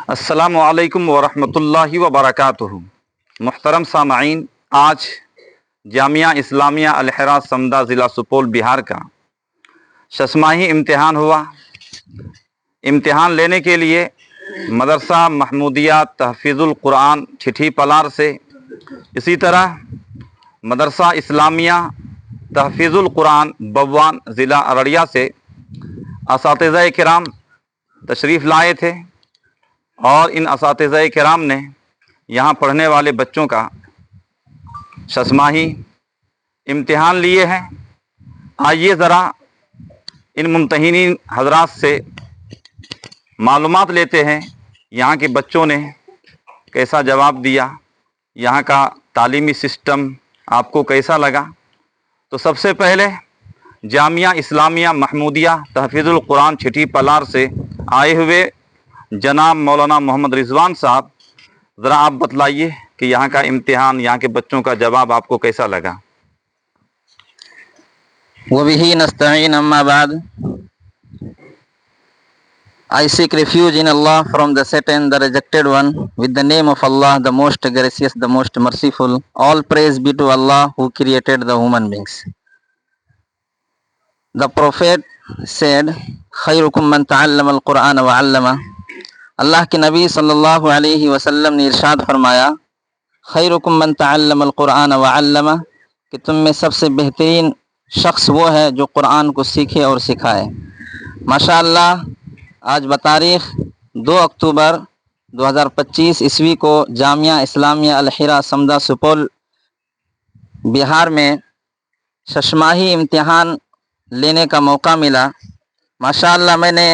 السلام علیکم ورحمۃ اللہ وبرکاتہ۔ محترم سامعین، آج جامعہ اسلامیہ الحرا سمدہ ضلع سپول بہار کا ششماہی امتحان ہوا۔ امتحان لینے کے لیے مدرسہ محمودیہ تحفیظ القرآن ٹھٹھی پلار سے، اسی طرح مدرسہ اسلامیہ تحفیظ القرآن بوان ضلع ارڑیہ سے اساتذہ کرام تشریف لائے تھے، اور ان اساتذہ کرام نے یہاں پڑھنے والے بچوں کا ششماہی امتحان لیے ہیں۔ آئیے ذرا ان ممتحنین حضرات سے معلومات لیتے ہیں یہاں کے بچوں نے کیسا جواب دیا، یہاں کا تعلیمی سسٹم آپ کو کیسا لگا۔ تو سب سے پہلے جامعہ اسلامیہ محمودیہ تحفیظ القرآن ٹھٹھی پلار سے آئے ہوئے جناب مولانا محمد رضوان صاحب، ذرا آپ بتلائیے کہ یہاں کا امتحان، یہاں کے بچوں کا جواب آپ کو کیسا لگا۔ وَبِهِ نَسْتَعِينُ أَمَّا بَعْدُ I seek refuge in Allah from the Satan, the rejected one, with the name of Allah, the most gracious, the most merciful. All praise be to Allah who created the human beings. The Prophet said, خَيْرُكُمْ مَنْ تَعَلَّمَ الْقُرْآنَ وَعَلَّمَهُ۔ اللہ کے نبی صلی اللہ علیہ وسلم نے ارشاد فرمایا، خیرکم من تعلم القرآن وعلمہ، کہ تم میں سب سے بہترین شخص وہ ہے جو قرآن کو سیکھے اور سکھائے۔ ماشاءاللہ، آج بتاریخ 2 اکتوبر 2025 عیسوی کو جامعہ اسلامیہ الحرا سمدہ سپول بہار میں ششماہی امتحان لینے کا موقع ملا۔ ماشاءاللہ، میں نے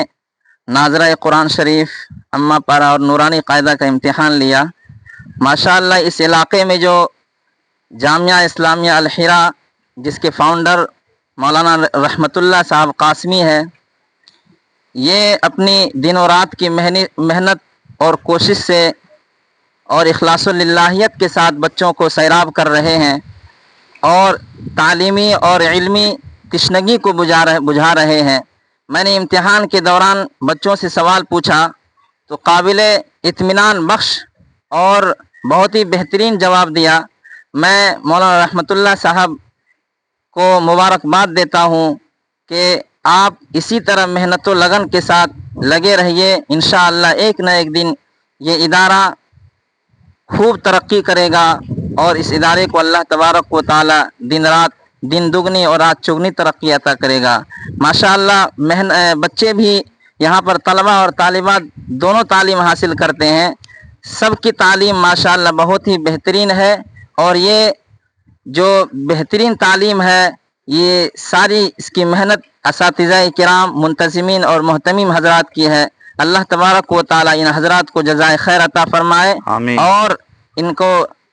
ناظرہ قرآن شریف، اماں پارا اور نورانی قاعدہ کا امتحان لیا۔ ماشاءاللہ، اس علاقے میں جو جامعہ اسلامیہ الحرا، جس کے فاؤنڈر مولانا رحمت اللہ صاحب قاسمی ہے، یہ اپنی دن و رات کی محنت اور کوشش سے اور اخلاص للہیت کے ساتھ بچوں کو سیراب کر رہے ہیں، اور تعلیمی اور علمی تشنگی کو بجھا رہے ہیں۔ میں نے امتحان کے دوران بچوں سے سوال پوچھا تو قابل اطمینان بخش اور بہت ہی بہترین جواب دیا۔ میں مولانا رحمت اللہ صاحب کو مبارکباد دیتا ہوں کہ آپ اسی طرح محنت و لگن کے ساتھ لگے رہیے۔ انشاءاللہ ایک نہ ایک دن یہ ادارہ خوب ترقی کرے گا، اور اس ادارے کو اللہ تبارک و تعالی دن دگنی اور رات چگنی ترقی عطا کرے گا۔ ماشاءاللہ، بچے بھی یہاں پر طلبہ اور طالبات دونوں تعلیم حاصل کرتے ہیں۔ سب کی تعلیم ماشاءاللہ بہت ہی بہترین ہے، اور یہ جو بہترین تعلیم ہے، یہ ساری اس کی محنت اساتذہ کرام، منتظمین اور محتمین حضرات کی ہے۔ اللہ تبارک و تعالی ان حضرات کو جزائے خیر عطا فرمائے، آمین، اور ان کو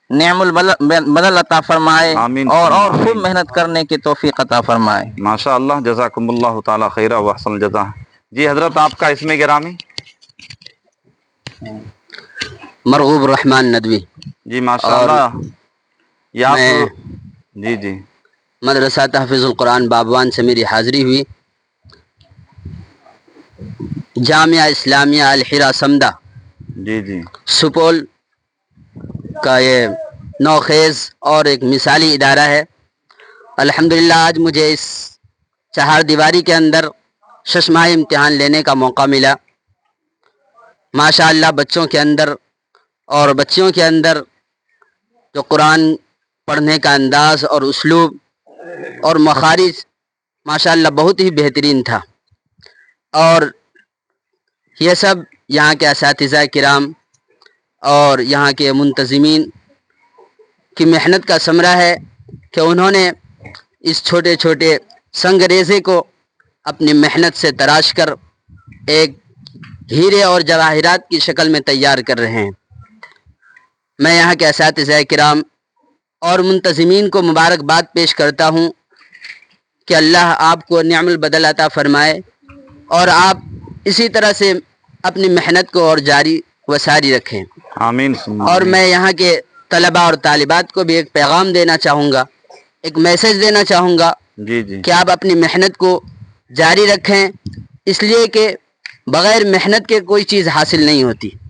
نعم البدل عطا فرمائے، آمین، اور خوب محنت کرنے کی توفیق عطا فرمائے۔ ماشاءاللہ، جزاکم اللہ تعالی خیرہ و احسن الجزا۔ جی حضرت، آپ کا اسم گرامی؟ مرغوب الرحمن ندوی۔ جی ماشاءاللہ، میں جی مدرسہ تحفیظ القرآن بابوان سے میری حاضری ہوئی۔ جامعہ اسلامیہ الحرا سمدہ جی سپول کا یہ نوخیز اور ایک مثالی ادارہ ہے۔ الحمدللہ، آج مجھے اس چہار دیواری کے اندر ششماہی امتحان لینے کا موقع ملا۔ ماشاءاللہ، بچوں کے اندر اور بچیوں کے اندر جو قرآن پڑھنے کا انداز اور اسلوب اور مخارج ماشاءاللہ بہت ہی بہترین تھا، اور یہ سب یہاں کے اساتذہ کرام اور یہاں کے منتظمین کی محنت کا ثمرہ ہے کہ انہوں نے اس چھوٹے چھوٹے سنگریزے کو اپنی محنت سے تراش کر ایک ہیرے اور جواہرات کی شکل میں تیار کر رہے ہیں۔ میں یہاں کے اساتذہ کرام اور منتظمین کو مبارکباد پیش کرتا ہوں کہ اللہ آپ کو نعم البدل عطا فرمائے، اور آپ اسی طرح سے اپنی محنت کو اور جاری و ساری رکھیں۔ آمین۔ اور میں یہاں کے طلبہ اور طالبات کو بھی ایک پیغام دینا چاہوں گا، ایک میسج دینا چاہوں گا جی کہ آپ اپنی محنت کو جاری رکھیں، اس لیے کہ بغیر محنت کے کوئی چیز حاصل نہیں ہوتی۔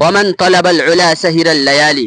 ومن طلب العلا سهر الليالي.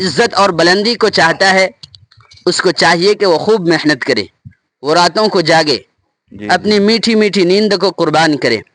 عزت اور بلندی کو چاہتا ہے اس کو چاہیے کہ وہ خوب محنت کرے، وہ راتوں کو جاگے، جی اپنی میٹھی میٹھی نیند کو قربان کرے.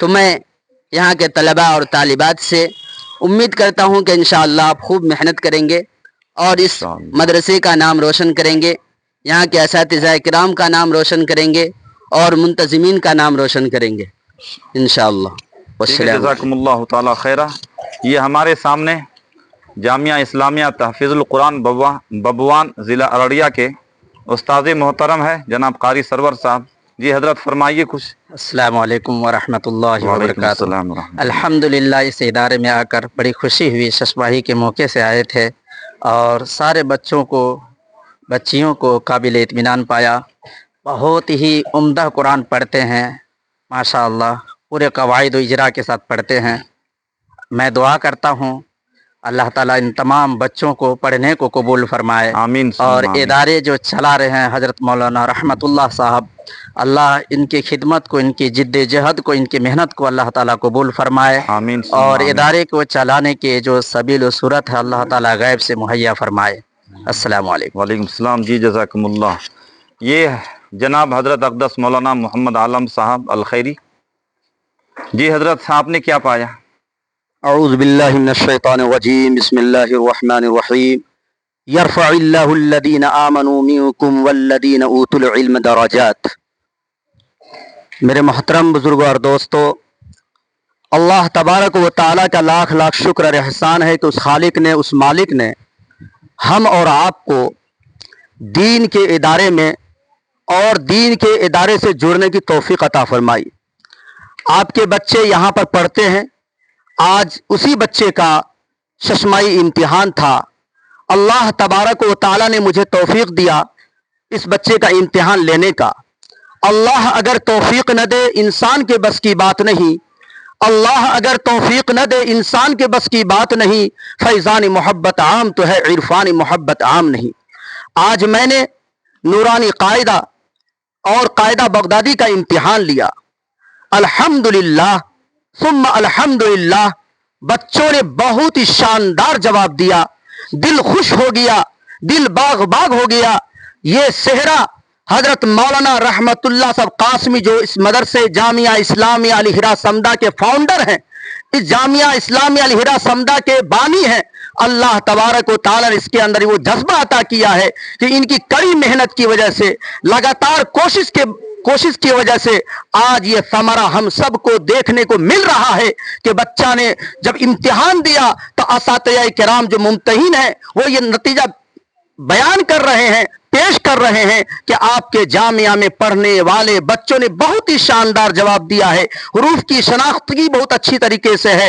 تو میں یہاں کے طلباء اور طالبات سے امید کرتا ہوں کہ انشاءاللہ آپ خوب محنت کریں گے اور اس انشاءاللہ. مدرسے کا نام روشن کریں گے، یہاں کے اساتذہ کرام کا نام روشن کریں گے اور منتظمین کا نام روشن کریں گے انشاءاللہ. ٹھیک ہے، والسلام علیکم. جزاکم اللہ تعالی خیرہ. یہ ہمارے سامنے جامعہ اسلامیہ تحفیظ القرآن ببوان ضلع ارڑیا کے استاد محترم ہے جناب قاری سرور صاحب. جی حضرت فرمائیے کچھ. السلام علیکم ورحمۃ اللہ وعلیکم وبرکاتہ. السلام ورحمۃ اللہ. الحمدللہ اس ادارے میں آ کر بڑی خوشی ہوئی. ششماہی کے موقع سے آئے تھے اور سارے بچیوں کو قابل اطمینان پایا. بہت ہی عمدہ قرآن پڑھتے ہیں ماشاء اللہ، پورے قواعد و اجرا کے ساتھ پڑھتے ہیں. میں دعا کرتا ہوں اللہ تعالیٰ ان تمام بچوں کو پڑھنے کو قبول فرمائے. آمین اور آمین. ادارے جو چلا رہے ہیں حضرت مولانا رحمت اللہ صاحب، اللہ ان کی خدمت کو، ان کی جد جہد کو، ان کی محنت کو اللہ تعالیٰ قبول فرمائے. آمین اور آمین. ادارے کو چلانے کے جو سبیل و صورت ہے اللہ تعالیٰ غیب سے مہیا فرمائے. السلام علیکم. وعلیکم السلام. جی جزاکم اللہ. یہ جناب حضرت اقدس مولانا محمد عالم صاحب الخیری. جی حضرت آپ نے کیا پایا؟ اعوذ باللہ من الشیطان الرجیم. بسم اللہ الرحمن الرحیم. یرفع اللہ الذین آمنوا منکم والذین اوتوا العلم درجات. میرے محترم بزرگوں اور دوستو، اللہ تبارک و تعالیٰ کا لاکھ لاکھ شکر اور احسان ہے کہ اس خالق نے، اس مالک نے ہم اور آپ کو دین کے ادارے میں اور دین کے ادارے سے جڑنے کی توفیق عطا فرمائی. آپ کے بچے یہاں پر پڑھتے ہیں. آج اسی بچے کا ششمائی امتحان تھا. اللہ تبارک و تعالیٰ نے مجھے توفیق دیا اس بچے کا امتحان لینے کا. اللہ اگر توفیق نہ دے انسان کے بس کی بات نہیں. اللہ اگر توفیق نہ دے انسان کے بس کی بات نہیں. فیضان محبت عام تو ہے، عرفان محبت عام نہیں. آج میں نے نورانی قاعدہ اور قاعدہ بغدادی کا امتحان لیا. الحمدللہ ثم الحمدللہ، بچوں نے بہت ہی شاندار جواب دیا. دل خوش ہو گیا، دل باغ باغ ہو گیا. یہ صحرا حضرت مولانا رحمت اللہ صاحب قاسمی جو اس مدرسے جامعہ اسلامیہ الہرا سمدہ کے فاؤنڈر ہیں، اس جامعہ اسلامیہ الہرا سمدہ کے بانی ہیں، اللہ تبارک و تعالیٰ نے اس کے اندر وہ جذبہ عطا کیا ہے کہ ان کی کڑی محنت کی وجہ سے، لگاتار کوشش کی وجہ سے آج یہ ثمرہ ہم سب کو دیکھنے کو مل رہا ہے کہ بچہ نے جب امتحان دیا تو اساتذہ کرام جو ممتحن ہیں وہ یہ نتیجہ بیان کر رہے ہیں، پیش کر رہے ہیں کہ آپ کے جامعہ میں پڑھنے والے بچوں نے بہت ہی شاندار جواب دیا ہے. حروف کی شناختگی بہت اچھی طریقے سے ہے.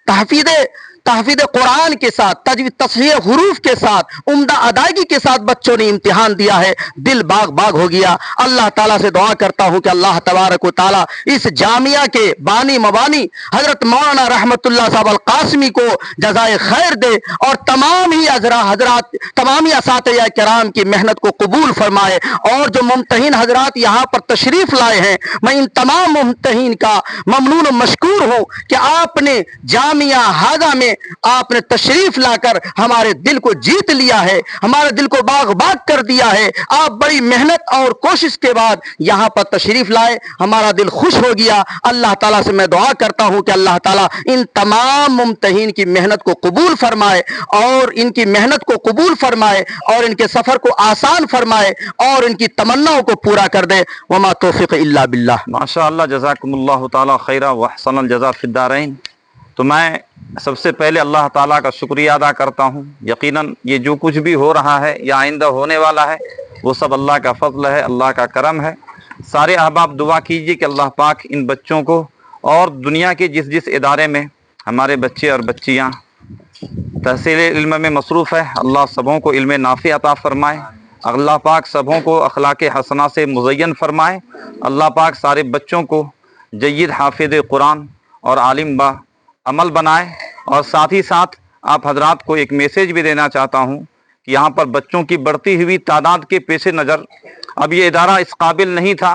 تحفیظ قرآن کے ساتھ، تصحیح حروف کے ساتھ، عمدہ ادائیگی کے ساتھ بچوں نے امتحان دیا ہے. دل باغ باغ ہو گیا. اللہ تعالیٰ سے دعا کرتا ہوں کہ اللہ تبارک و تعالیٰ اس جامعہ کے بانی مبانی حضرت مولانا رحمت اللہ صاحب القاسمی کو جزائے خیر دے اور تمام ہی حضرات تمام ہی اساتذہ کرام کی محنت کو قبول فرمائے. اور جو ممتحن حضرات یہاں پر تشریف لائے ہیں، میں ان تمام ممتحن کا ممنون و مشکور ہوں کہ آپ نے جامعہ ہذا میں آپ نے تشریف لا کر ہمارے دل کو جیت لیا ہے، ہمارے دل کو باغ باغ کر دیا ہے. آپ بڑی محنت اور کوشش کے بعد یہاں پر تشریف لائے، ہمارا دل خوش ہو گیا. اللہ تعالیٰ سے میں دعا کرتا ہوں کہ اللہ تعالیٰ ان تمام ممتحین کی محنت کو قبول فرمائے اور ان کی محنت کو قبول فرمائے اور ان کے سفر کو آسان فرمائے اور ان کی تمناؤں کو پورا کر دے. وما توفیق الا باللہ. ماشاء اللہ جزاکم اللہ تعالی خیرہ واحسن الجزا فی الدارین. تو میں سب سے پہلے اللہ تعالیٰ کا شکریہ ادا کرتا ہوں. یقیناً یہ جو کچھ بھی ہو رہا ہے یا آئندہ ہونے والا ہے وہ سب اللہ کا فضل ہے، اللہ کا کرم ہے. سارے احباب دعا کیجیے کہ اللہ پاک ان بچوں کو اور دنیا کے جس ادارے میں ہمارے بچے اور بچیاں تحصیل علم میں مصروف ہے، اللہ سبوں کو علم نافع عطا فرمائے. اللہ پاک سبوں کو اخلاق حسنہ سے مزین فرمائے. اللہ پاک سارے بچوں کو جید حافظ قرآن اور عالم با عمل بنائے. اور ساتھ ہی ساتھ آپ حضرات کو ایک میسیج بھی دینا چاہتا ہوں کہ یہاں پر بچوں کی بڑھتی ہوئی تعداد کے پیش نظر اب یہ ادارہ اس قابل نہیں تھا